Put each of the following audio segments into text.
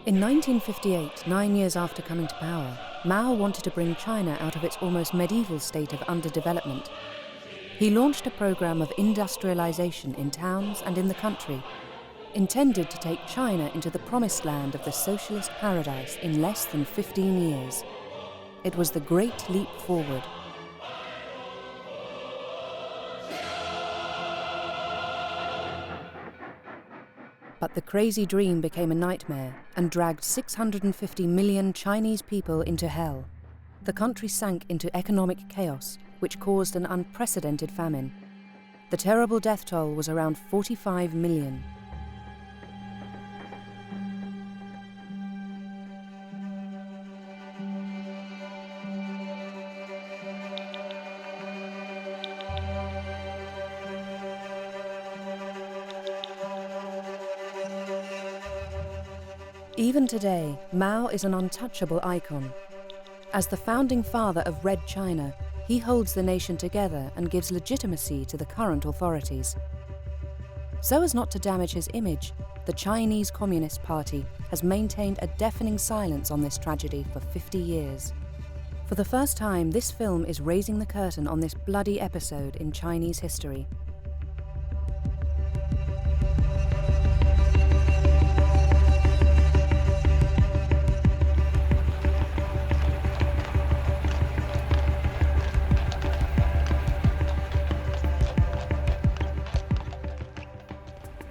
In 1958, 9 years after coming to power, Mao wanted to bring China out of its almost medieval state of underdevelopment. He launched a program of industrialization in towns and in the country, intended to take China into the promised land of the socialist paradise in less than 15 years. It was the Great Leap Forward. But the crazy dream became a nightmare and dragged 650 million Chinese people into hell. The country sank into economic chaos, which caused an unprecedented famine. The terrible death toll was around 45 million. Even today, Mao is an untouchable icon. As the founding father of Red China, he holds the nation together and gives legitimacy to the current authorities. So as not to damage his image, the Chinese Communist Party has maintained a deafening silence on this tragedy for 50 years. For the first time, this film is raising the curtain on this bloody episode in Chinese history.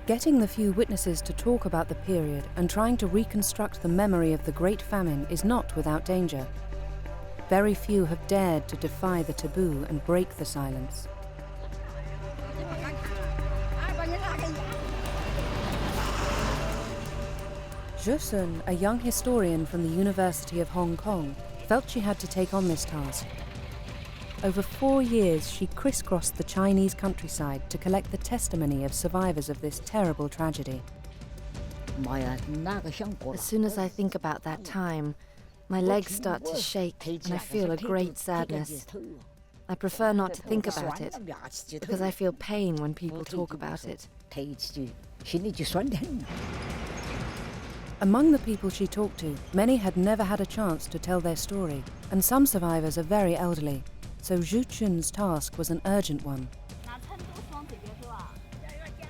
Getting the few witnesses to talk about the period and trying to reconstruct the memory of the Great Famine is not without danger. Very few have dared to defy the taboo and break the silence. Zhe Sun, a young historian from the University of Hong Kong, felt she had to take on this task. Over 4 years, she crisscrossed the Chinese countryside to collect the testimony of survivors of this terrible tragedy. As soon as I think about that time, my legs start to shake and I feel a great sadness. I prefer not to think about it, because I feel pain when people talk about it. Among the people she talked to, many had never had a chance to tell their story, and some survivors are very elderly. So Zhu Chun's task was an urgent one.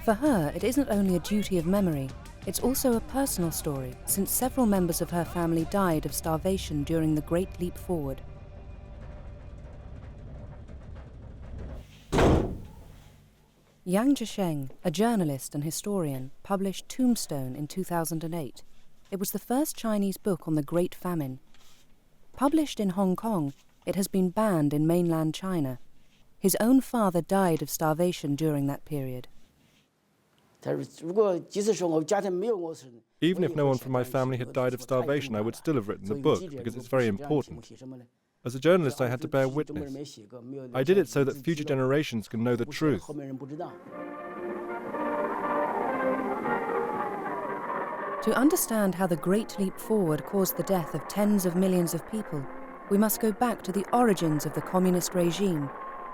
For her, it isn't only a duty of memory, it's also a personal story, since several members of her family died of starvation during the Great Leap Forward. Yang Zhisheng, a journalist and historian, published Tombstone in 2008. It was the first Chinese book on the Great Famine. Published in Hong Kong, it has been banned in mainland China. His own father died of starvation during that period. Even if no one from my family had died of starvation, I would still have written the book, because it's very important. As a journalist, I had to bear witness. I did it so that future generations can know the truth. To understand how the Great Leap Forward caused the death of tens of millions of people, we must go back to the origins of the communist regime,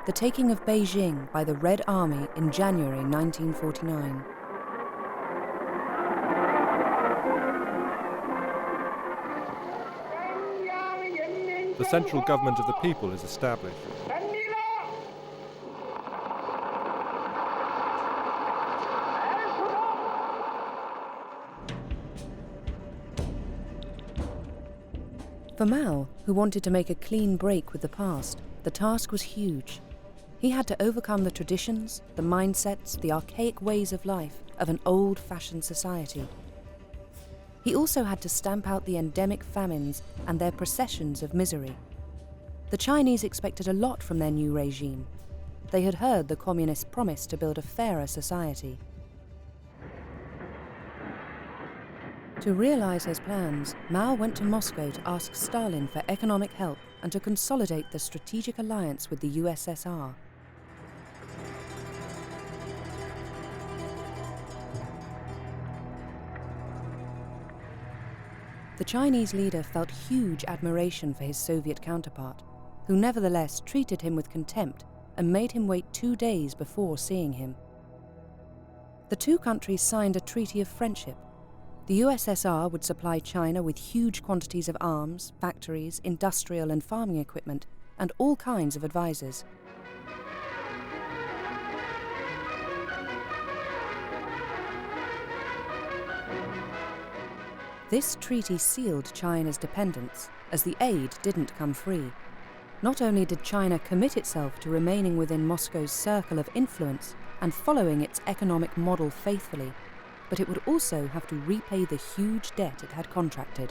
the taking of Beijing by the Red Army in January 1949. The central government of the people is established. For Mao, who wanted to make a clean break with the past, the task was huge. He had to overcome the traditions, the mindsets, the archaic ways of life of an old-fashioned society. He also had to stamp out the endemic famines and their processions of misery. The Chinese expected a lot from their new regime. They had heard the communists promise to build a fairer society. To realize his plans, Mao went to Moscow to ask Stalin for economic help and to consolidate the strategic alliance with the USSR. The Chinese leader felt huge admiration for his Soviet counterpart, who nevertheless treated him with contempt and made him wait 2 days before seeing him. The two countries signed a treaty of friendship. The USSR would supply China with huge quantities of arms, factories, industrial and farming equipment, and all kinds of advisors. This treaty sealed China's dependence, as the aid didn't come free. Not only did China commit itself to remaining within Moscow's circle of influence and following its economic model faithfully, but it would also have to repay the huge debt it had contracted.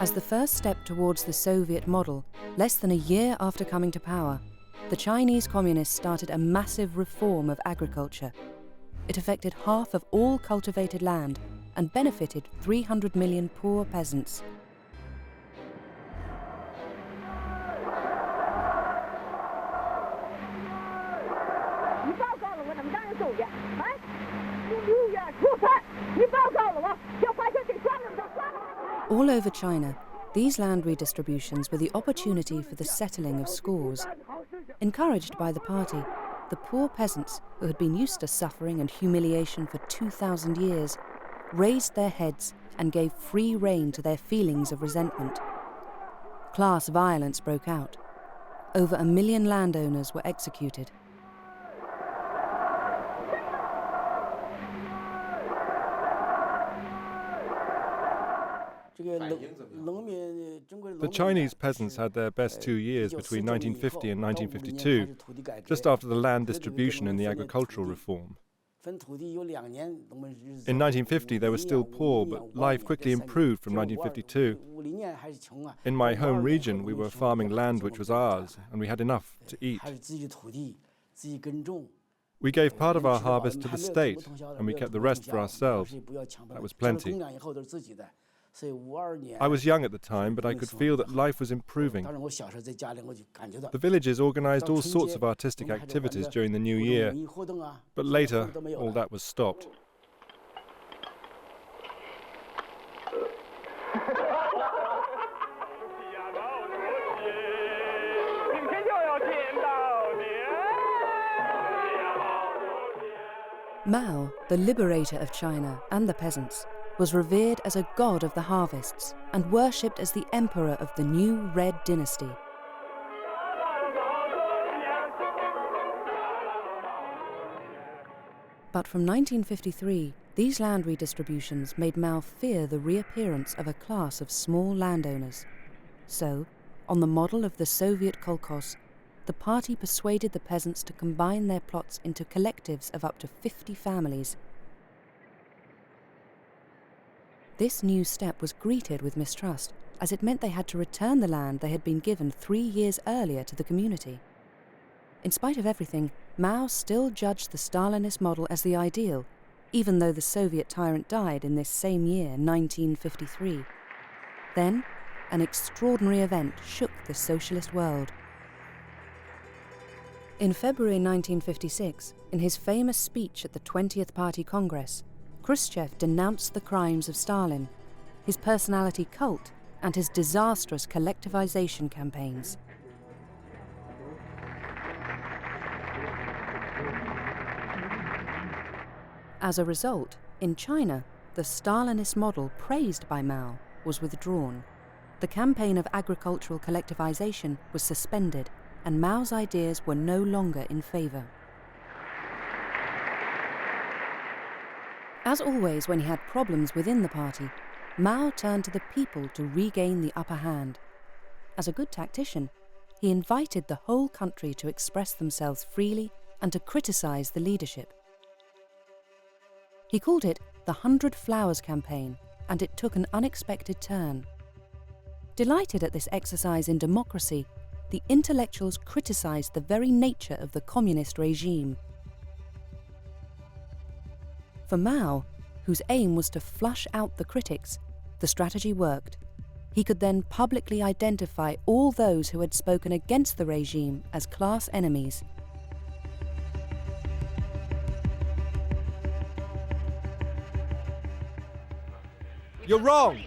As the first step towards the Soviet model, less than a year after coming to power, the Chinese Communists started a massive reform of agriculture. It affected half of all cultivated land and benefited 300 million poor peasants. All over China, these land redistributions were the opportunity for the settling of scores. Encouraged by the party, the poor peasants, who had been used to suffering and humiliation for 2,000 years, raised their heads and gave free rein to their feelings of resentment. Class violence broke out. Over 1 million landowners were executed. The Chinese peasants had their best 2 years between 1950 and 1952, just after the land distribution and the agricultural reform. In 1950 they were still poor, but life quickly improved from 1952. In my home region we were farming land which was ours, and we had enough to eat. We gave part of our harvest to the state, and we kept the rest for ourselves. That was plenty. I was young at the time, but I could feel that life was improving. The villages organized all sorts of artistic activities during the new year, but later all that was stopped. Mao, the liberator of China and the peasants, was revered as a god of the harvests and worshipped as the emperor of the new Red Dynasty. But from 1953, these land redistributions made Mao fear the reappearance of a class of small landowners. So, on the model of the Soviet kolkhoz, the party persuaded the peasants to combine their plots into collectives of up to 50 families. This new step was greeted with mistrust, as it meant they had to return the land they had been given 3 years earlier to the community. In spite of everything, Mao still judged the Stalinist model as the ideal, even though the Soviet tyrant died in this same year, 1953. Then, an extraordinary event shook the socialist world. In February 1956, in his famous speech at the 20th Party Congress, Khrushchev denounced the crimes of Stalin, his personality cult, and his disastrous collectivization campaigns. As a result, in China, the Stalinist model praised by Mao was withdrawn. The campaign of agricultural collectivization was suspended, and Mao's ideas were no longer in favor. As always when he had problems within the party, Mao turned to the people to regain the upper hand. As a good tactician, he invited the whole country to express themselves freely and to criticize the leadership. He called it the 100 Flowers Campaign, and it took an unexpected turn. Delighted at this exercise in democracy, the intellectuals criticized the very nature of the communist regime. For Mao, whose aim was to flush out the critics, the strategy worked. He could then publicly identify all those who had spoken against the regime as class enemies. You're wrong!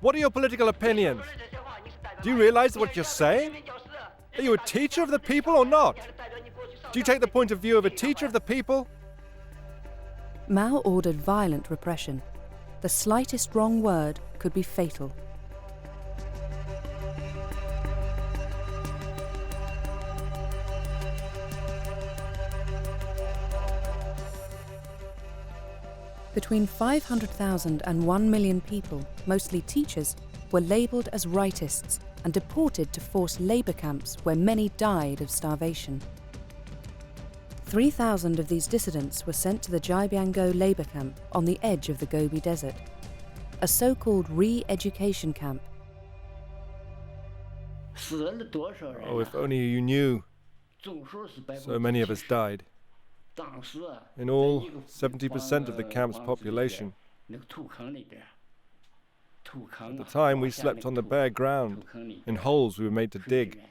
What are your political opinions? Do you realize what you're saying? Are you a teacher of the people or not? Do you take the point of view of a teacher of the people Mao ordered violent repression. The slightest wrong word could be fatal. Between 500,000 and 1 million people, mostly teachers, were labelled as rightists and deported to forced labour camps where many died of starvation. 3,000 of these dissidents were sent to the Jibiango labour camp on the edge of the Gobi Desert, a so-called re-education camp. Oh, if only you knew. So many of us died. In all, 70% of the camp's population. At the time, we slept on the bare ground, in holes we were made to dig.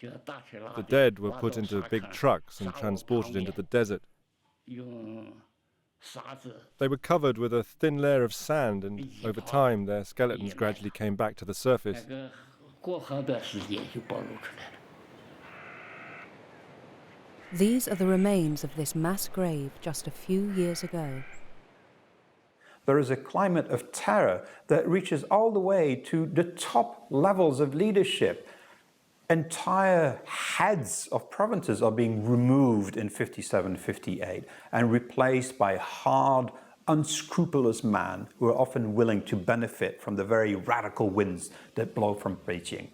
The dead were put into big trucks and transported into the desert. They were covered with a thin layer of sand, and over time their skeletons gradually came back to the surface. These are the remains of this mass grave just a few years ago. There is a climate of terror that reaches all the way to the top levels of leadership. Entire heads of provinces are being removed in 57, 58 and replaced by hard, unscrupulous men who are often willing to benefit from the very radical winds that blow from Beijing.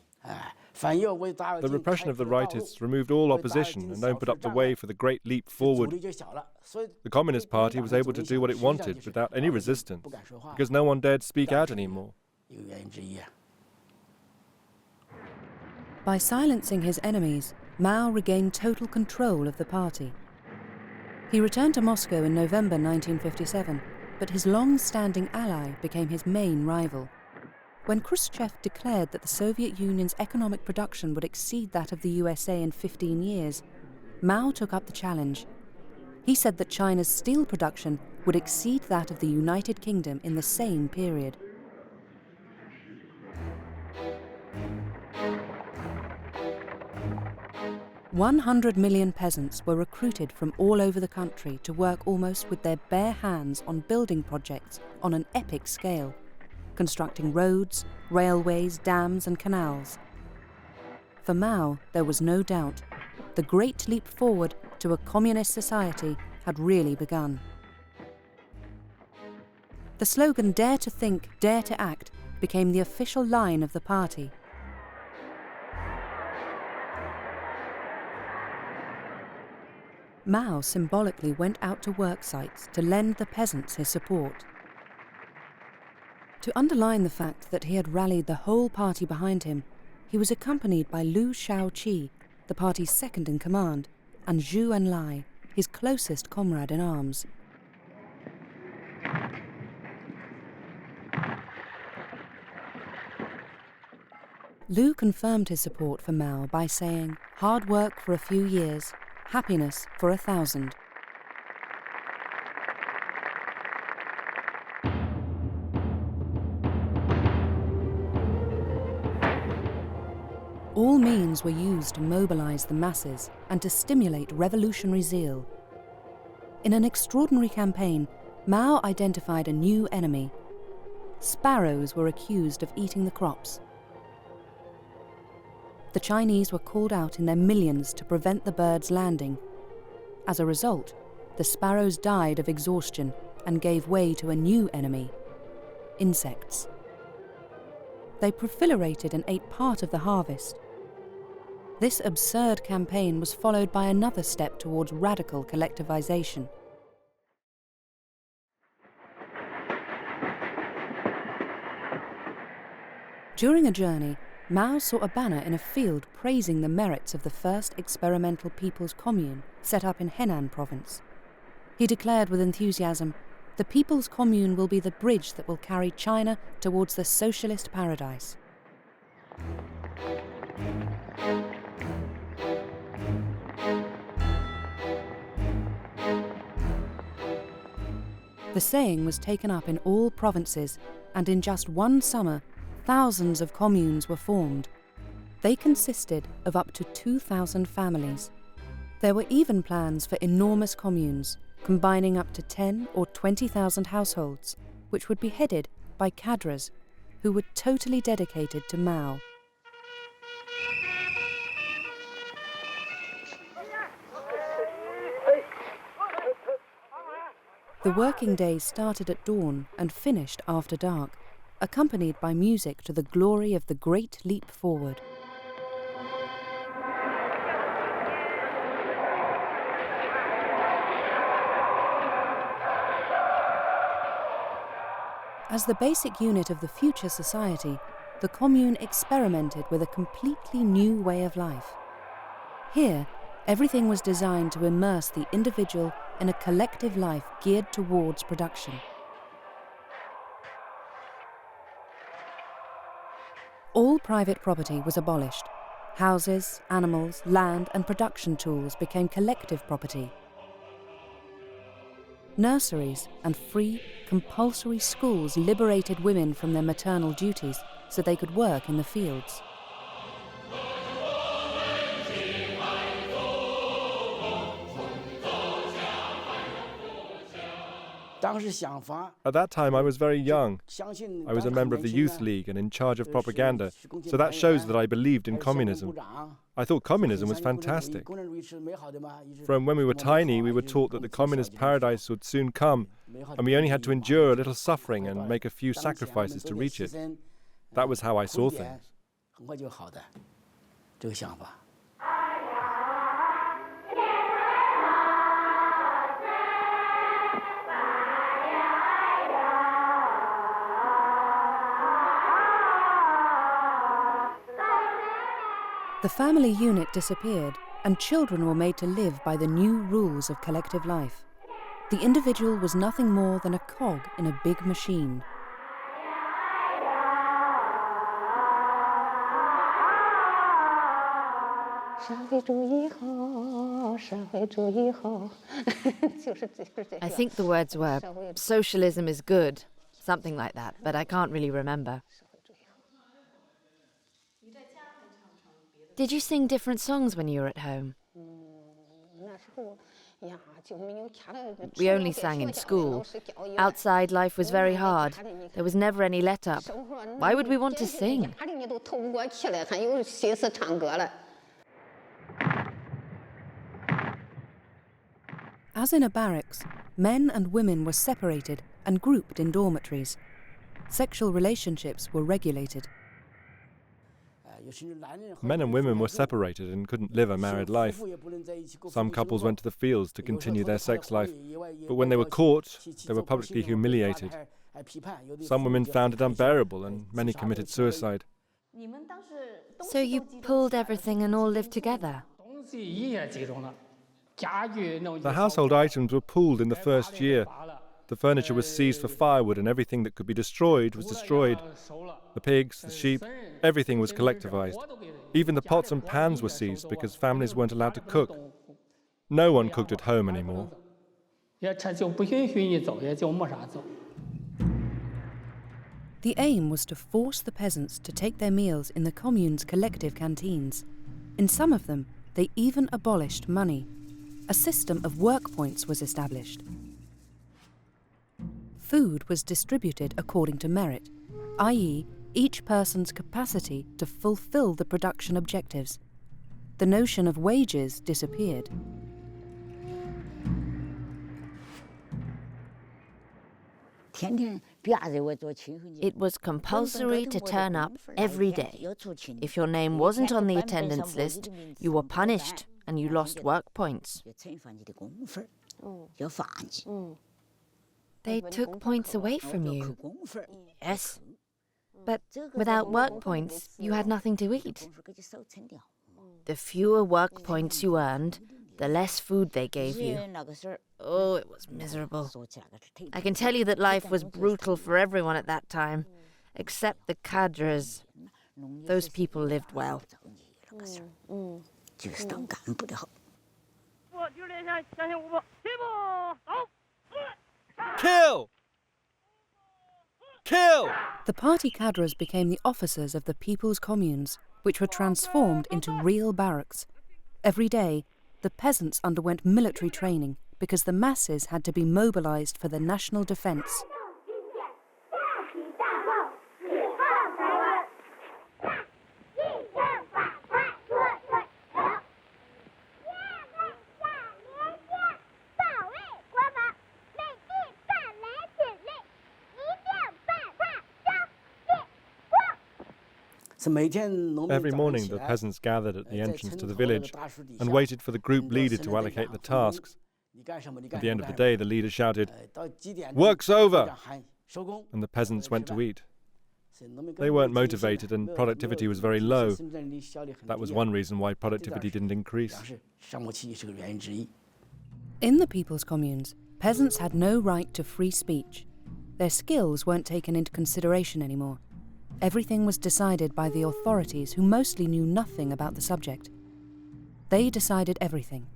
The repression of the rightists removed all opposition and opened up the way for the great leap forward. The Communist Party was able to do what it wanted without any resistance, because no one dared speak out anymore. By silencing his enemies, Mao regained total control of the party. He returned to Moscow in November 1957, but his long-standing ally became his main rival. When Khrushchev declared that the Soviet Union's economic production would exceed that of the USA in 15 years, Mao took up the challenge. He said that China's steel production would exceed that of the United Kingdom in the same period. "100 million peasants were recruited from all over the country to work almost with their bare hands on building projects on an epic scale, constructing roads, railways, dams and canals. For Mao, there was no doubt. The great leap forward to a communist society had really begun. The slogan "Dare to think, dare to act" became the official line of the party. Mao symbolically went out to work sites to lend the peasants his support. To underline the fact that he had rallied the whole party behind him, he was accompanied by Liu Shaoqi, the party's second in command, and Zhu Enlai, his closest comrade in arms. Liu confirmed his support for Mao by saying, "Hard work for a few years, happiness for 1,000. All means were used to mobilize the masses and to stimulate revolutionary zeal. In an extraordinary campaign, Mao identified a new enemy. Sparrows were accused of eating the crops. The Chinese were called out in their millions to prevent the birds landing. As a result, the sparrows died of exhaustion and gave way to a new enemy: insects. They proliferated and ate part of the harvest. This absurd campaign was followed by another step towards radical collectivization. During a journey, Mao saw a banner in a field praising the merits of the first experimental People's Commune set up in Henan province. He declared with enthusiasm, "The People's Commune will be the bridge that will carry China towards the socialist paradise." The saying was taken up in all provinces, and in just one summer, thousands of communes were formed. They consisted of up to 2,000 families. There were even plans for enormous communes, combining up to 10 or 20,000 households, which would be headed by cadres who were totally dedicated to Mao. The working day started at dawn and finished after dark, accompanied by music to the glory of the Great Leap Forward. As the basic unit of the future society, the Commune experimented with a completely new way of life. Here, everything was designed to immerse the individual in a collective life geared towards production. All private property was abolished. Houses, animals, land and production tools became collective property. Nurseries and free, compulsory schools liberated women from their maternal duties so they could work in the fields. At that time, I was very young. I was a member of the Youth League and in charge of propaganda, so that shows that I believed in communism. I thought communism was fantastic. From when we were tiny, we were taught that the communist paradise would soon come, and we only had to endure a little suffering and make a few sacrifices to reach it. That was how I saw things. The family unit disappeared, and children were made to live by the new rules of collective life. The individual was nothing more than a cog in a big machine. I think the words were, socialism is good, something like that, but I can't really remember. Did you sing different songs when you were at home? We only sang in school. Outside, life was very hard. There was never any let-up. Why would we want to sing? As in a barracks, men and women were separated and grouped in dormitories. Sexual relationships were regulated. Men and women were separated and couldn't live a married life. Some couples went to the fields to continue their sex life, but when they were caught, they were publicly humiliated. Some women found it unbearable, and many committed suicide. So you pulled everything and all lived together? The household items were pooled in the first year. The furniture was seized for firewood, and everything that could be destroyed was destroyed. The pigs, the sheep, everything was collectivized. Even the pots and pans were seized because families weren't allowed to cook. No one cooked at home anymore. The aim was to force the peasants to take their meals in the commune's collective canteens. In some of them, they even abolished money. A system of work points was established. Food was distributed according to merit, i.e., each person's capacity to fulfill the production objectives. The notion of wages disappeared. It was compulsory to turn up every day. If your name wasn't on the attendance list, you were punished and you lost work points. They took points away from you. Yes. But without work points, you had nothing to eat. The fewer work points you earned, the less food they gave you. Oh, it was miserable. I can tell you that life was brutal for everyone at that time, except the cadres. Those people lived well. Kill! Kill! The party cadres became the officers of the people's communes, which were transformed into real barracks. Every day, the peasants underwent military training, because the masses had to be mobilized for the national defense. Every morning, the peasants gathered at the entrance to the village and waited for the group leader to allocate the tasks. At the end of the day, the leader shouted, "Work's over!" and the peasants went to eat. They weren't motivated and productivity was very low. That was one reason why productivity didn't increase. In the people's communes, peasants had no right to free speech. Their skills weren't taken into consideration anymore. Everything was decided by the authorities who mostly knew nothing about the subject. They decided everything.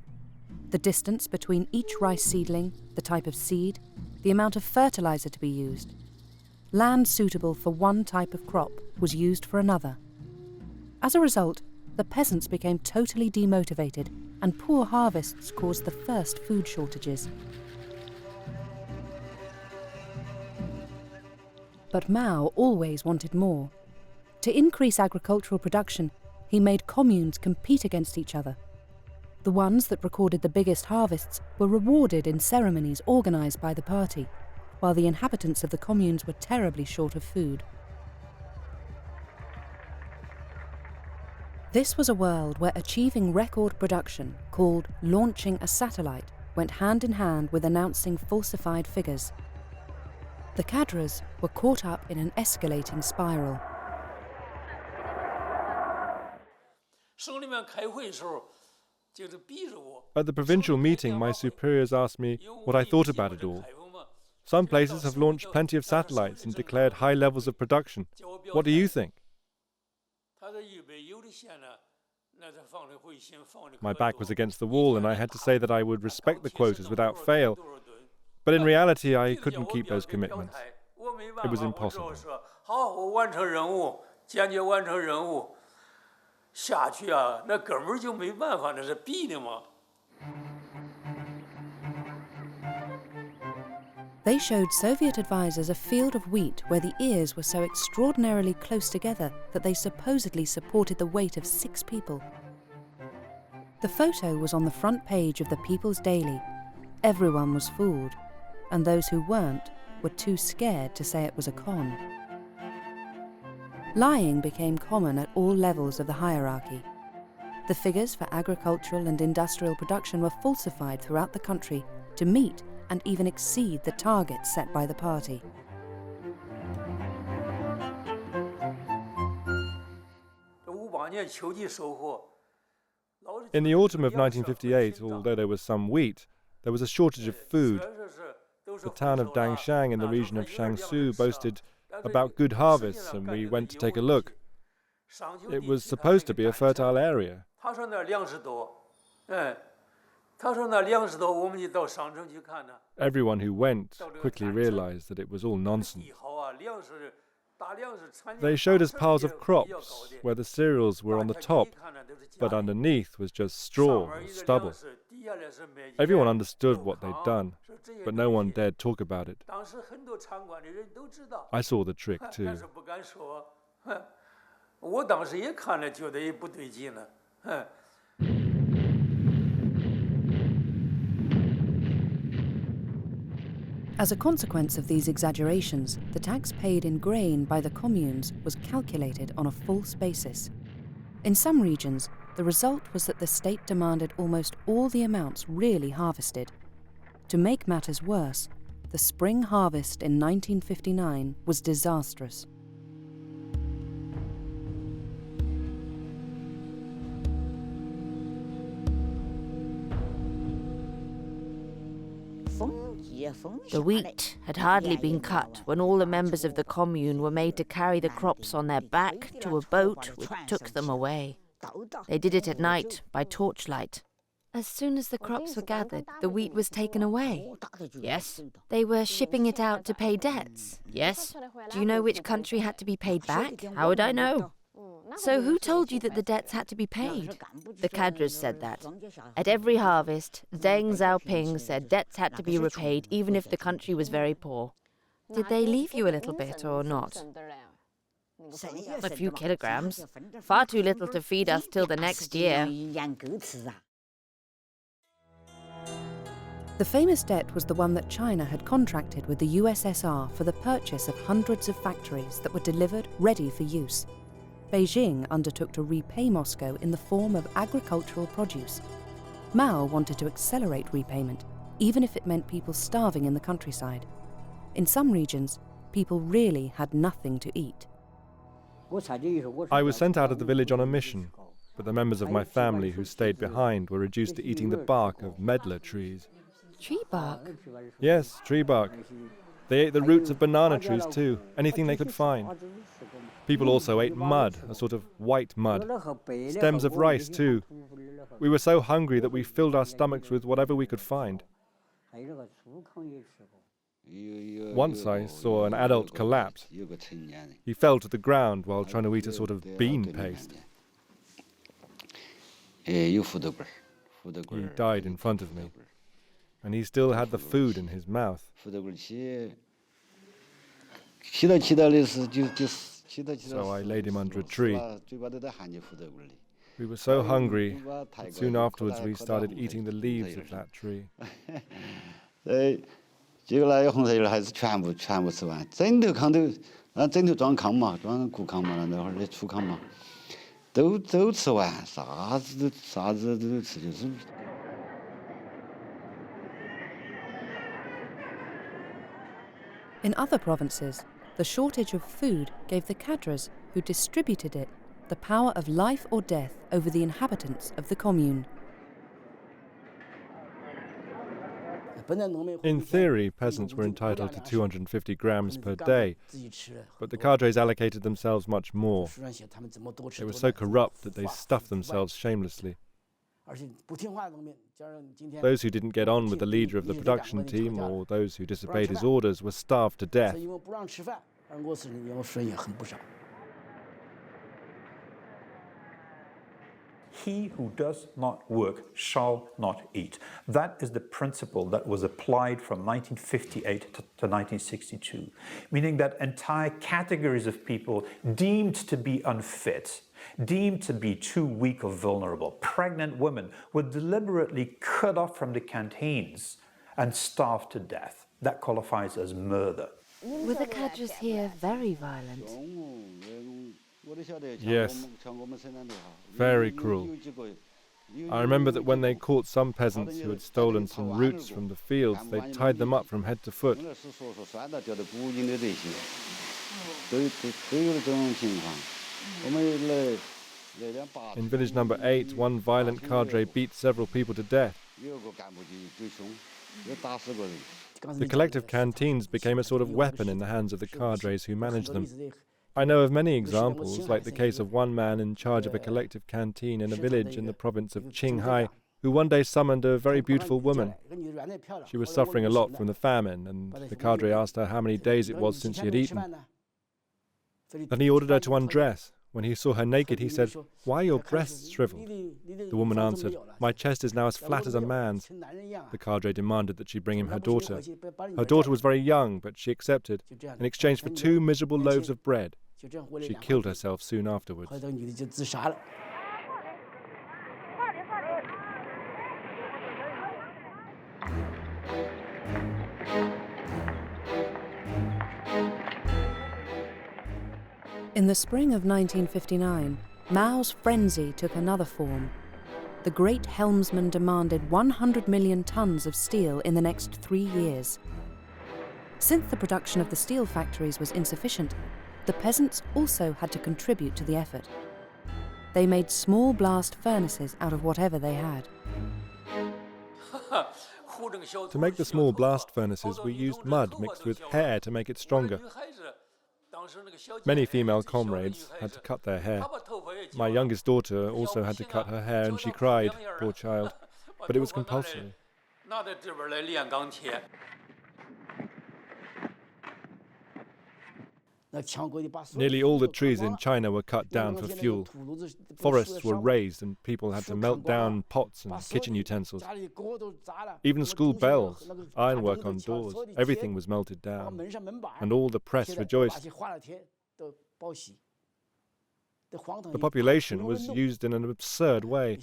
The distance between each rice seedling, the type of seed, the amount of fertilizer to be used. Land suitable for one type of crop was used for another. As a result, the peasants became totally demotivated, and poor harvests caused the first food shortages. But Mao always wanted more. To increase agricultural production, he made communes compete against each other. The ones that recorded the biggest harvests were rewarded in ceremonies organized by the party, while the inhabitants of the communes were terribly short of food. This was a world where achieving record production, called launching a satellite, went hand in hand with announcing falsified figures. The cadres were caught up in an escalating spiral. At the provincial meeting, my superiors asked me what I thought about it all. Some places have launched plenty of satellites and declared high levels of production. What do you think? My back was against the wall and I had to say that I would respect the quotas without fail. But in reality, I couldn't keep those commitments. It was impossible. They showed Soviet advisors a field of wheat where the ears were so extraordinarily close together that they supposedly supported the weight of 6 people. The photo was on the front page of the People's Daily. Everyone was fooled, and those who weren't were too scared to say it was a con. Lying became common at all levels of the hierarchy. The figures for agricultural and industrial production were falsified throughout the country to meet and even exceed the targets set by the party. In the autumn of 1958, although there was some wheat, there was a shortage of food. The town of Dangshan in the region of Jiangsu boasted about good harvests, and we went to take a look. It was supposed to be a fertile area. Everyone who went quickly realized that it was all nonsense. They showed us piles of crops where the cereals were on the top, but underneath was just straw and stubble. Everyone understood what they'd done, but no one dared talk about it. I saw the trick too. As a consequence of these exaggerations, the tax paid in grain by the communes was calculated on a false basis. In some regions, the result was that the state demanded almost all the amounts really harvested. To make matters worse, the spring harvest in 1959 was disastrous. The wheat had hardly been cut when all the members of the commune were made to carry the crops on their back to a boat which took them away. They did it at night by torchlight. As soon as the crops were gathered, the wheat was taken away. Yes. They were shipping it out to pay debts. Yes. Do you know which country had to be paid back? How would I know? So who told you that the debts had to be paid? The cadres said that. At every harvest, Deng Xiaoping said debts had to be repaid even if the country was very poor. Did they leave you a little bit or not? A few kilograms. Far too little to feed us till the next year. The famous debt was the one that China had contracted with the USSR for the purchase of hundreds of factories that were delivered ready for use. Beijing undertook to repay Moscow in the form of agricultural produce. Mao wanted to accelerate repayment, even if it meant people starving in the countryside. In some regions, people really had nothing to eat. I was sent out of the village on a mission, but the members of my family who stayed behind were reduced to eating the bark of medlar trees. Tree bark? Yes, tree bark. They ate the roots of banana trees too, anything they could find. People also ate mud, a sort of white mud. Stems of rice too. We were so hungry that we filled our stomachs with whatever we could find. Once I saw an adult collapse. He fell to the ground while trying to eat a sort of bean paste. He died in front of me, and he still had the food in his mouth. So I laid him under a tree. We were so hungry that soon afterwards we started eating the leaves of that tree. In other provinces, the shortage of food gave the cadres who distributed it the power of life or death over the inhabitants of the commune. In theory, peasants were entitled to 250 grams per day, but the cadres allocated themselves much more. They were so corrupt that they stuffed themselves shamelessly. Those who didn't get on with the leader of the production team or those who disobeyed his orders were starved to death. He who does not work shall not eat. That is the principle that was applied from 1958 to 1962, meaning that entire categories of people deemed to be unfit, deemed to be too weak or vulnerable, pregnant women, were deliberately cut off from the canteens and starved to death. That qualifies as murder. Were the cadres here very violent? Yes, very cruel. I remember that when they caught some peasants who had stolen some roots from the fields, they tied them up from head to foot. In village number 8, one violent cadre beat several people to death. The collective canteens became a sort of weapon in the hands of the cadres who managed them. I know of many examples, like the case of one man in charge of a collective canteen in a village in the province of Qinghai, who one day summoned a very beautiful woman. She was suffering a lot from the famine, and the cadre asked her how many days it was since she had eaten. Then he ordered her to undress. When he saw her naked, he said, "Why are your breasts shriveled?" The woman answered, "My chest is now as flat as a man's." The cadre demanded that she bring him her daughter. Her daughter was very young, but she accepted, in exchange for 2 miserable loaves of bread. She killed herself soon afterwards. In the spring of 1959, Mao's frenzy took another form. The great helmsman demanded 100 million tons of steel in the next 3 years. Since the production of the steel factories was insufficient, the peasants also had to contribute to the effort. They made small blast furnaces out of whatever they had. To make the small blast furnaces, we used mud mixed with hair to make it stronger. Many female comrades had to cut their hair. My youngest daughter also had to cut her hair, and she cried, poor child, but it was compulsory. Nearly all the trees in China were cut down for fuel. Forests were razed and people had to melt down pots and kitchen utensils. Even school bells, ironwork on doors, everything was melted down. And all the press rejoiced. The population was used in an absurd way.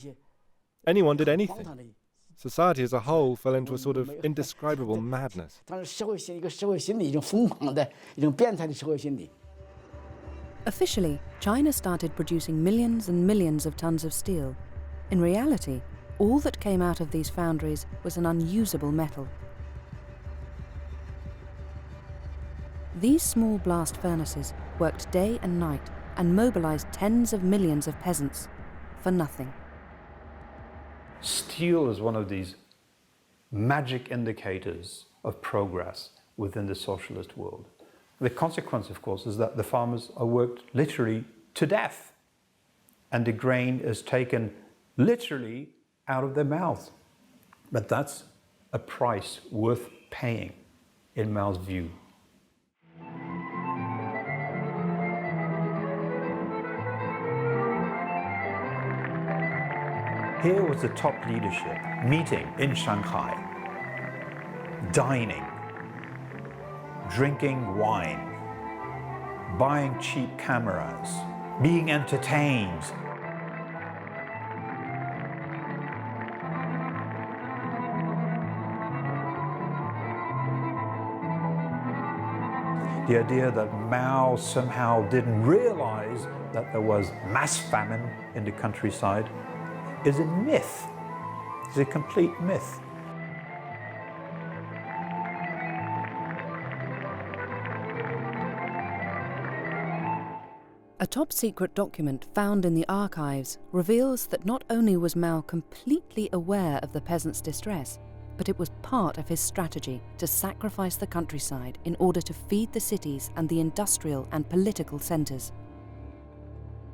Anyone did anything. Society as a whole fell into a sort of indescribable madness. Officially, China started producing millions and millions of tons of steel. In reality, all that came out of these foundries was an unusable metal. These small blast furnaces worked day and night and mobilized tens of millions of peasants for nothing. Steel is one of these magic indicators of progress within the socialist world. The consequence, of course, is that the farmers are worked literally to death, and the grain is taken literally out of their mouths. But that's a price worth paying, in Mao's view. Here was the top leadership meeting in Shanghai, dining, drinking wine, buying cheap cameras, being entertained. The idea that Mao somehow didn't realize that there was mass famine in the countryside is a myth. It's a complete myth. A top-secret document found in the archives reveals that not only was Mao completely aware of the peasants' distress, but it was part of his strategy to sacrifice the countryside in order to feed the cities and the industrial and political centres.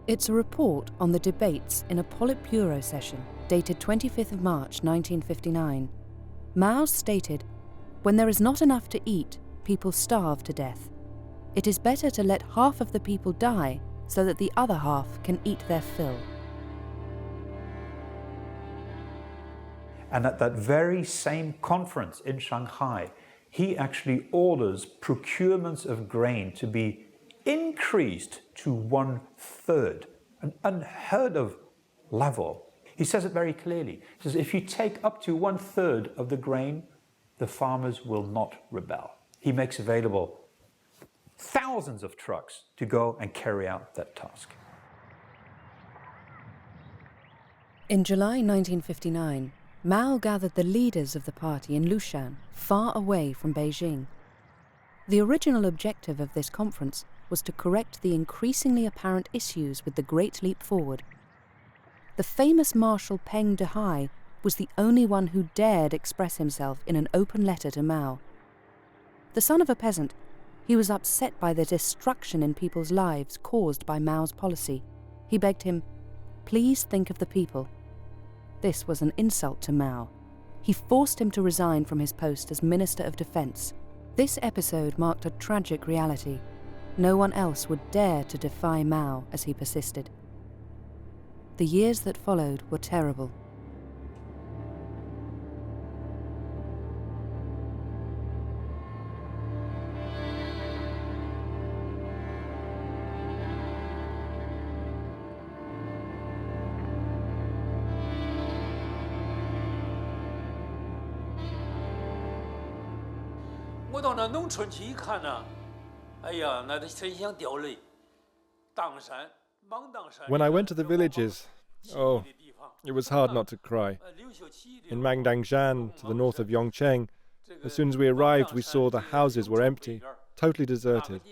It's a report on the debates in a Politburo session dated 25th of March 1959. Mao stated, "When there is not enough to eat, people starve to death. It is better to let half of the people die so that the other half can eat their fill." And at that very same conference in Shanghai, he actually orders procurements of grain to be increased to 1/3, an unheard of level. He says it very clearly. He says, if you take up to 1/3 of the grain, the farmers will not rebel. He makes available thousands of trucks to go and carry out that task. In July 1959, Mao gathered the leaders of the party in Lushan, far away from Beijing. The original objective of this conference was to correct the increasingly apparent issues with the Great Leap Forward. The famous Marshal Peng Dehae was the only one who dared express himself in an open letter to Mao. The son of a peasant, he was upset by the destruction in people's lives caused by Mao's policy. He begged him, "Please think of the people." This was an insult to Mao. He forced him to resign from his post as Minister of Defense. This episode marked a tragic reality. No one else would dare to defy Mao as he persisted. The years that followed were terrible. When I went to the villages, oh, it was hard not to cry. In Mangdangshan, to the north of Yongcheng, as soon as we arrived, we saw the houses were empty, totally deserted.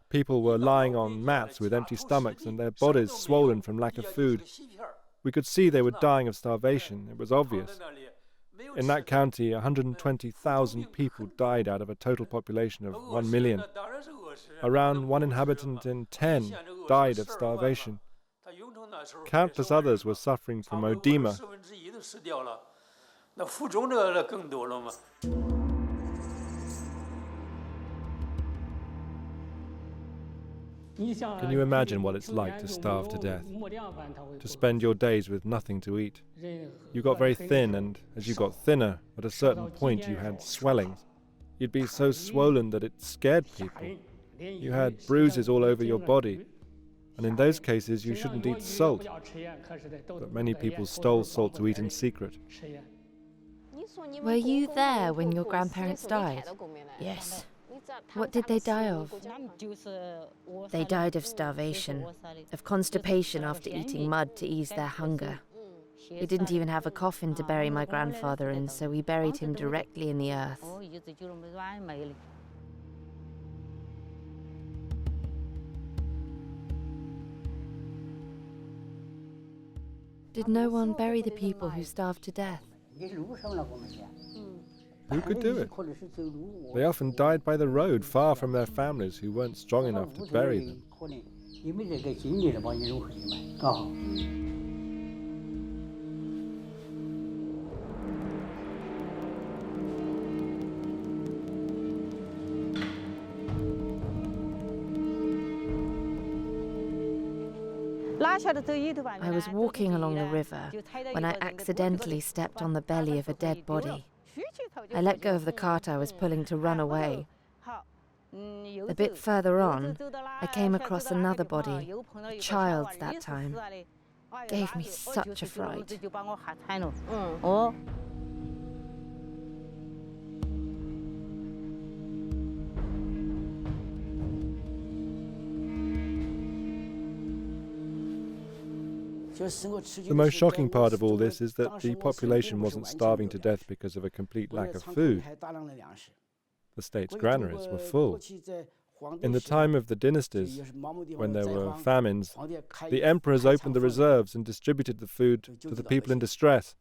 People were lying on mats with empty stomachs and their bodies swollen from lack of food. We could see they were dying of starvation. It was obvious. In that county, 120,000 people died out of a total population of 1 million. Around 1 inhabitant in 10 died of starvation. Countless others were suffering from oedema. Can you imagine what it's like to starve to death? To spend your days with nothing to eat? You got very thin, and as you got thinner, at a certain point you had swellings. You'd be so swollen that it scared people. You had bruises all over your body. And in those cases you shouldn't eat salt. But many people stole salt to eat in secret. Were you there when your grandparents died? Yes. What did they die of? They died of starvation, of constipation after eating mud to ease their hunger. We didn't even have a coffin to bury my grandfather in, so we buried him directly in the earth. Did no one bury the people who starved to death? Who could do it? They often died by the road, far from their families who weren't strong enough to bury them. I was walking along the river when I accidentally stepped on the belly of a dead body. I let go of the cart I was pulling to run away. A bit further on, I came across another body, a child's that time. Gave me such a fright. The most shocking part of all this is that the population wasn't starving to death because of a complete lack of food. The state's granaries were full. In the time of the dynasties, when there were famines, the emperors opened the reserves and distributed the food to the people in distress.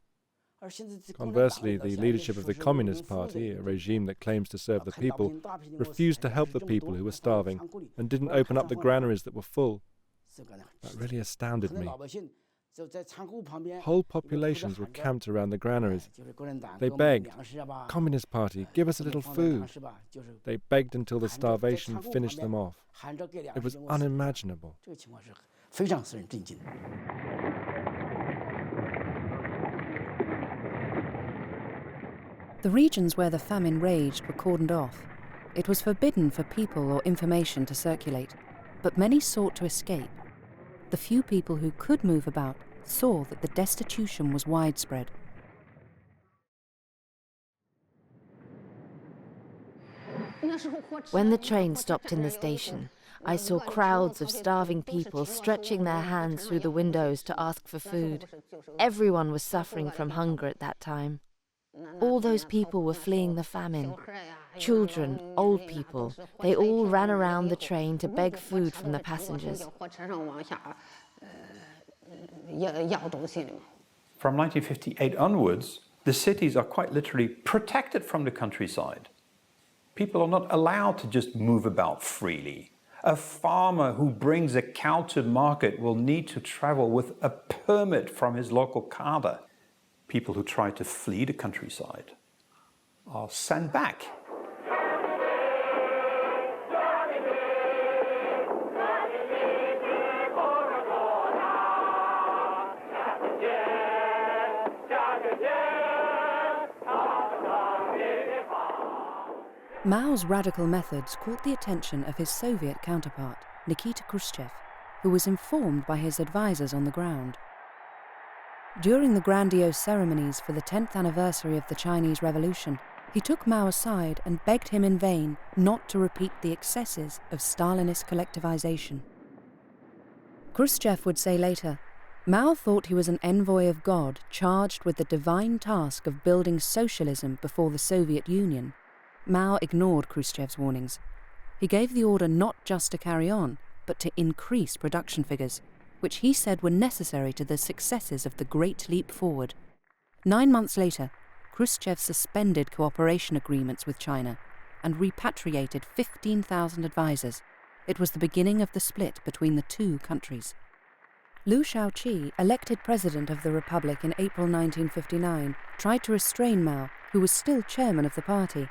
Conversely, the leadership of the Communist Party, a regime that claims to serve the people, refused to help the people who were starving and didn't open up the granaries that were full. That really astounded me. Whole populations were camped around the granaries. They begged, "Communist Party, give us a little food." They begged until the starvation finished them off. It was unimaginable. The regions where the famine raged were cordoned off. It was forbidden for people or information to circulate, but many sought to escape. The few people who could move about saw that the destitution was widespread. When the train stopped in the station, I saw crowds of starving people stretching their hands through the windows to ask for food. Everyone was suffering from hunger at that time. All those people were fleeing the famine. Children, old people, they all ran around the train to beg food from the passengers. From 1958 onwards, the cities are quite literally protected from the countryside. People are not allowed to just move about freely. A farmer who brings a cow to market will need to travel with a permit from his local cadre. People who try to flee the countryside are sent back. Mao's radical methods caught the attention of his Soviet counterpart, Nikita Khrushchev, who was informed by his advisors on the ground. During the grandiose ceremonies for the 10th anniversary of the Chinese Revolution, he took Mao aside and begged him in vain not to repeat the excesses of Stalinist collectivization. Khrushchev would say later, Mao thought he was an envoy of God charged with the divine task of building socialism before the Soviet Union. Mao ignored Khrushchev's warnings. He gave the order not just to carry on, but to increase production figures, which he said were necessary to the successes of the Great Leap Forward. 9 months later, Khrushchev suspended cooperation agreements with China and repatriated 15,000 advisors. It was the beginning of the split between the two countries. Liu Shaoqi, elected president of the Republic in April 1959, tried to restrain Mao, who was still chairman of the party.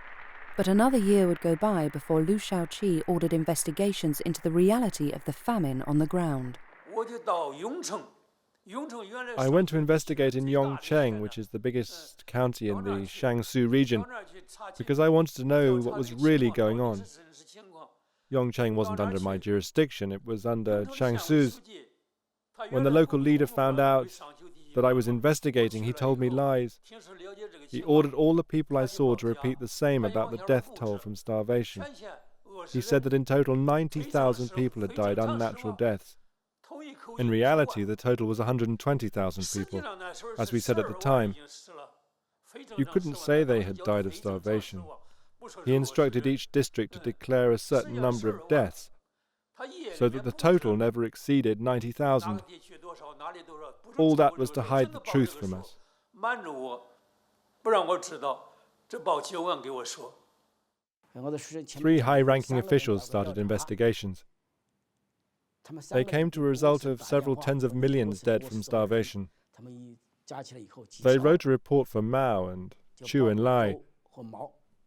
But another year would go by before Liu Shaoqi ordered investigations into the reality of the famine on the ground. I went to investigate in Yongcheng, which is the biggest county in the Jiangsu region, because I wanted to know what was really going on. Yongcheng wasn't under my jurisdiction, it was under Jiangsu's. When the local leader found out that I was investigating, he told me lies. He ordered all the people I saw to repeat the same about the death toll from starvation. He said that in total 90,000 people had died unnatural deaths. In reality, the total was 120,000 people, as we said at the time. You couldn't say they had died of starvation. He instructed each district to declare a certain number of deaths, so that the total never exceeded 90,000. All that was to hide the truth from us. 3 high-ranking officials started investigations. They came to a result of several tens of millions dead from starvation. They wrote a report for Mao and Chu Enlai,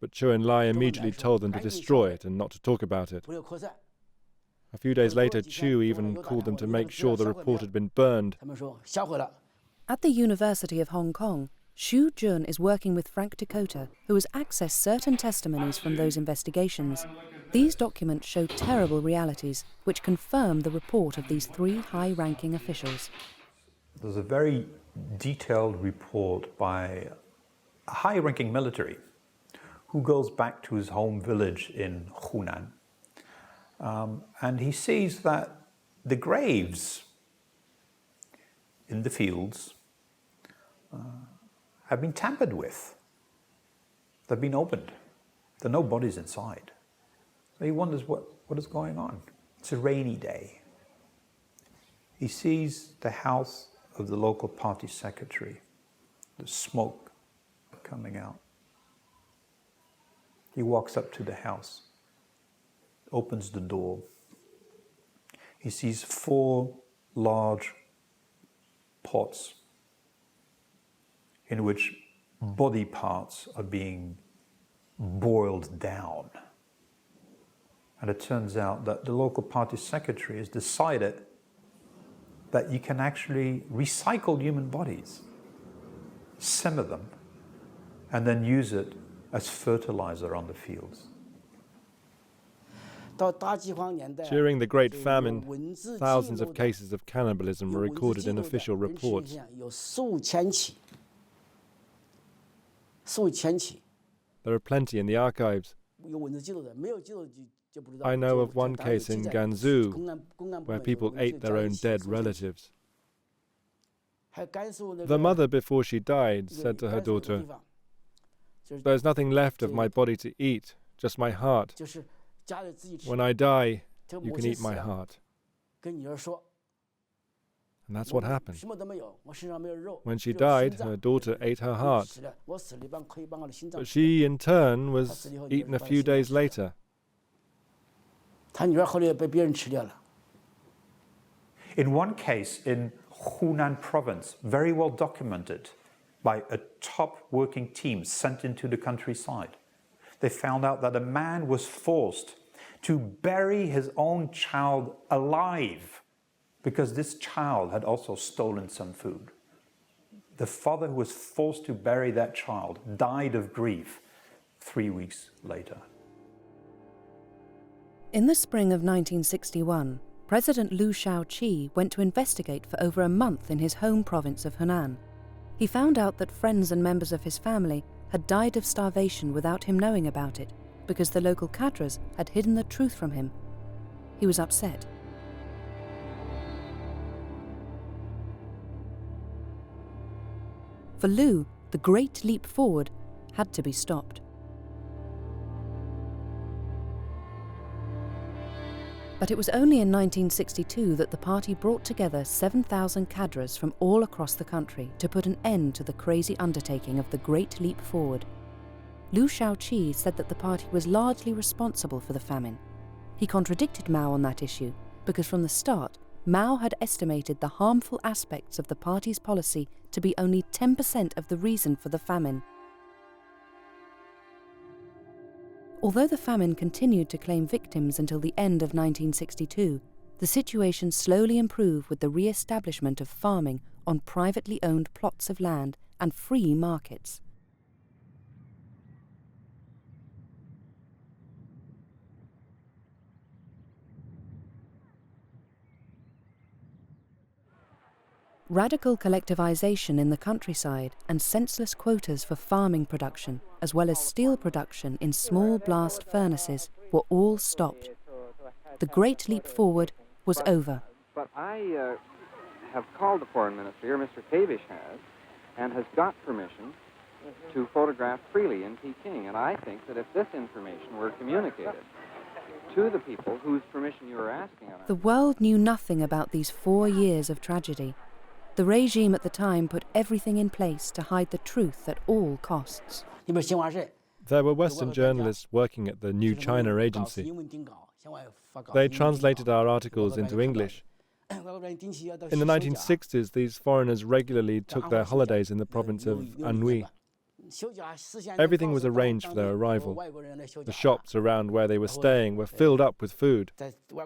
but Chu Enlai immediately told them to destroy it and not to talk about it. A few days later, Chu even called them to make sure the report had been burned. At the University of Hong Kong, Xu Jun is working with Frank Dakota, who has accessed certain testimonies from those investigations. These documents show terrible realities, which confirm the report of these 3 high-ranking officials. There's a very detailed report by a high-ranking military who goes back to his home village in Hunan. And he sees that the graves in the fields have been tampered with. They've been opened. There are no bodies inside. So he wonders what is going on. It's a rainy day. He sees the house of the local party secretary, the smoke coming out. He walks up to the house, opens the door. He sees 4 large pots in which body parts are being boiled down. And it turns out that the local party secretary has decided that you can actually recycle human bodies, simmer them, and then use it as fertilizer on the fields. During the Great Famine, thousands of cases of cannibalism were recorded in official reports. There are plenty in the archives. I know of one case in Gansu where people ate their own dead relatives. The mother, before she died, said to her daughter, "There's nothing left of my body to eat, just my heart. When I die, you can eat my heart." And that's what happened. When she died, her daughter ate her heart. But she, in turn, was eaten a few days later. In one case in Hunan province, very well documented by a top working team sent into the countryside, they found out that a man was forced to bury his own child alive because this child had also stolen some food. The father who was forced to bury that child died of grief 3 weeks later. In the spring of 1961, President Liu Shaoqi went to investigate for over a month in his home province of Hunan. He found out that friends and members of his family had died of starvation without him knowing about it, because the local cadres had hidden the truth from him. He was upset. For Liu, the great leap forward had to be stopped. But it was only in 1962 that the party brought together 7,000 cadres from all across the country to put an end to the crazy undertaking of the Great Leap Forward. Liu Shaoqi said that the party was largely responsible for the famine. He contradicted Mao on that issue because from the start, Mao had estimated the harmful aspects of the party's policy to be only 10% of the reason for the famine. Although the famine continued to claim victims until the end of 1962, the situation slowly improved with the re-establishment of farming on privately owned plots of land and free markets. Radical collectivization in the countryside and senseless quotas for farming production, as well as steel production in small blast furnaces, were all stopped. The Great Leap Forward was over. But I have called the foreign minister here, Mr. Tavish has, and has got permission to photograph freely in Peking. And I think that if this information were communicated to the people whose permission you are asking on, the world knew nothing about these 4 years of tragedy. The regime at the time put everything in place to hide the truth at all costs. There were Western journalists working at the New China Agency. They translated our articles into English. In the 1960s, these foreigners regularly took their holidays in the province of Anhui. Everything was arranged for their arrival. The shops around where they were staying were filled up with food.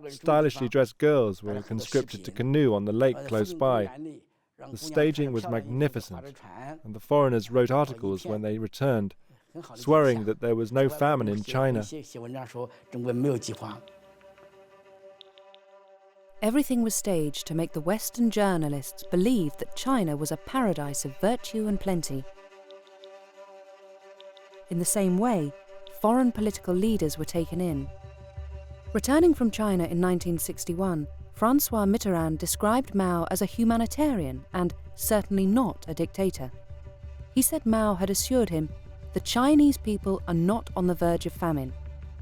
Stylishly dressed girls were conscripted to canoe on the lake close by. The staging was magnificent, and the foreigners wrote articles when they returned, swearing that there was no famine in China. Everything was staged to make the Western journalists believe that China was a paradise of virtue and plenty. In the same way, foreign political leaders were taken in. Returning from China in 1961, François Mitterrand described Mao as a humanitarian and certainly not a dictator. He said Mao had assured him, "The Chinese people are not on the verge of famine.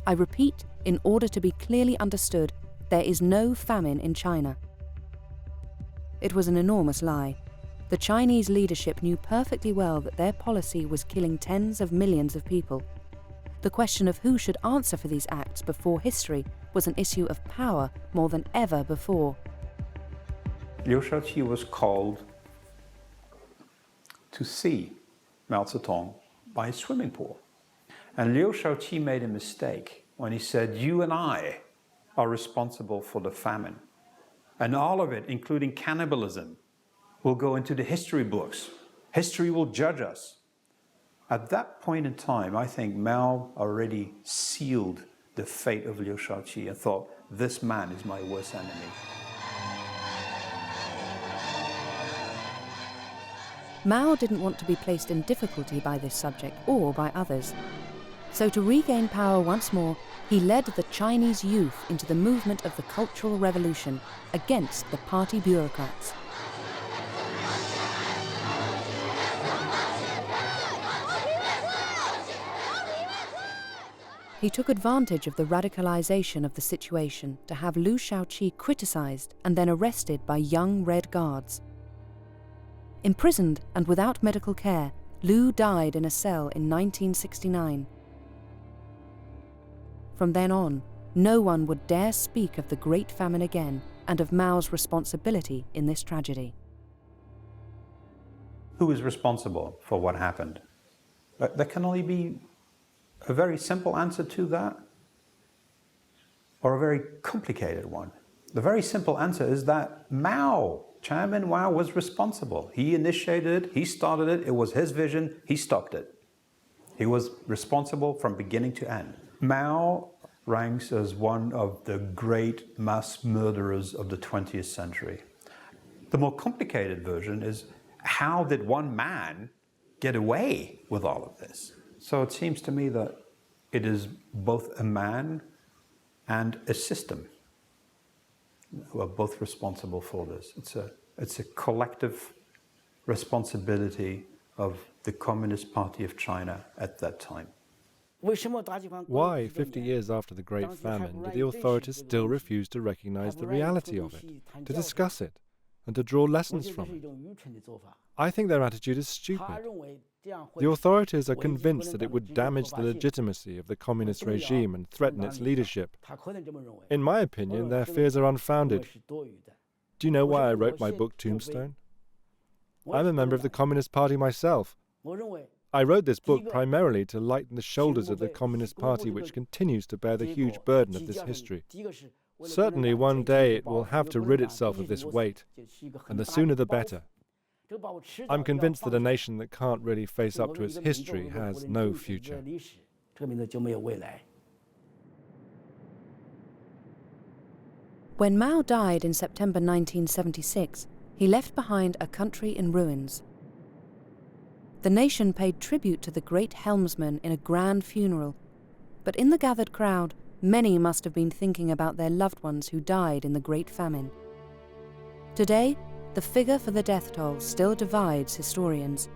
I repeat, in order to be clearly understood, there is no famine in China." It was an enormous lie. The Chinese leadership knew perfectly well that their policy was killing tens of millions of people. The question of who should answer for these acts before history was an issue of power more than ever before. Liu Shaoqi was called to see Mao Zedong by a swimming pool. And Liu Shaoqi made a mistake when he said, "You and I are responsible for the famine. And all of it, including cannibalism, will go into the history books. History will judge us." At that point in time, I think Mao already sealed the fate of Liu Shaoqi and thought, this man is my worst enemy. Mao didn't want to be placed in difficulty by this subject or by others. So to regain power once more, he led the Chinese youth into the movement of the Cultural Revolution against the party bureaucrats. He took advantage of the radicalization of the situation to have Liu Shaoqi criticized and then arrested by young Red Guards. Imprisoned and without medical care, Liu died in a cell in 1969. From then on, no one would dare speak of the Great Famine again and of Mao's responsibility in this tragedy. Who is responsible for what happened? There can only be a very simple answer to that, or a very complicated one. The very simple answer is that Mao, Chairman Mao, was responsible. He initiated it, he started it, it was his vision, he stopped it. He was responsible from beginning to end. Mao ranks as one of the great mass murderers of the 20th century. The more complicated version is, how did one man get away with all of this? So it seems to me that it is both a man and a system who are both responsible for this. It's a collective responsibility of the Communist Party of China at that time. Why, 50 years after the Great Famine, do the authorities still refuse to recognize the reality of it, to discuss it, and to draw lessons from it? I think their attitude is stupid. The authorities are convinced that it would damage the legitimacy of the communist regime and threaten its leadership. In my opinion, their fears are unfounded. Do you know why I wrote my book Tombstone? I'm a member of the Communist Party myself. I wrote this book primarily to lighten the shoulders of the Communist Party, which continues to bear the huge burden of this history. Certainly one day it will have to rid itself of this weight, and the sooner the better. I'm convinced that a nation that can't really face up to its history has no future. When Mao died in September 1976, he left behind a country in ruins. The nation paid tribute to the great helmsman in a grand funeral, but in the gathered crowd, many must have been thinking about their loved ones who died in the Great Famine. Today, the figure for the death toll still divides historians.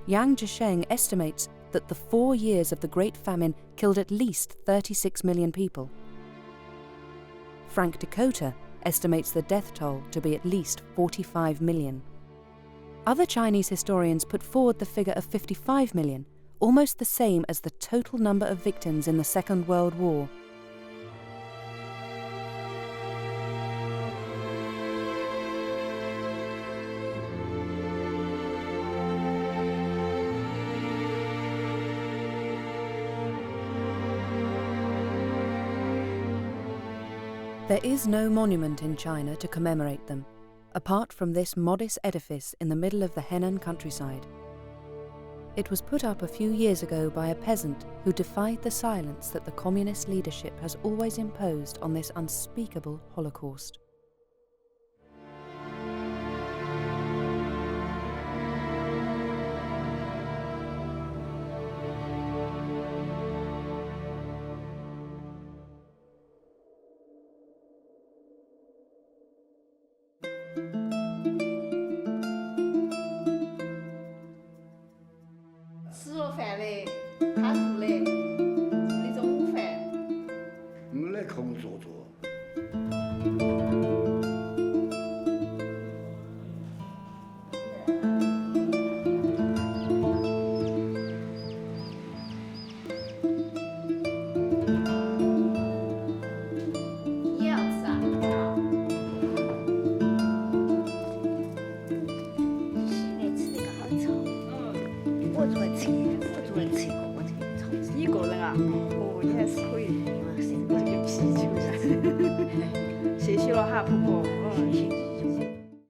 Yang Zhisheng estimates that the 4 years of the Great Famine killed at least 36 million people. Frank Dakota estimates the death toll to be at least 45 million. Other Chinese historians put forward the figure of 55 million, almost the same as the total number of victims in the Second World War. There is no monument in China to commemorate them, apart from this modest edifice in the middle of the Henan countryside. It was put up a few years ago by a peasant who defied the silence that the communist leadership has always imposed on this unspeakable Holocaust.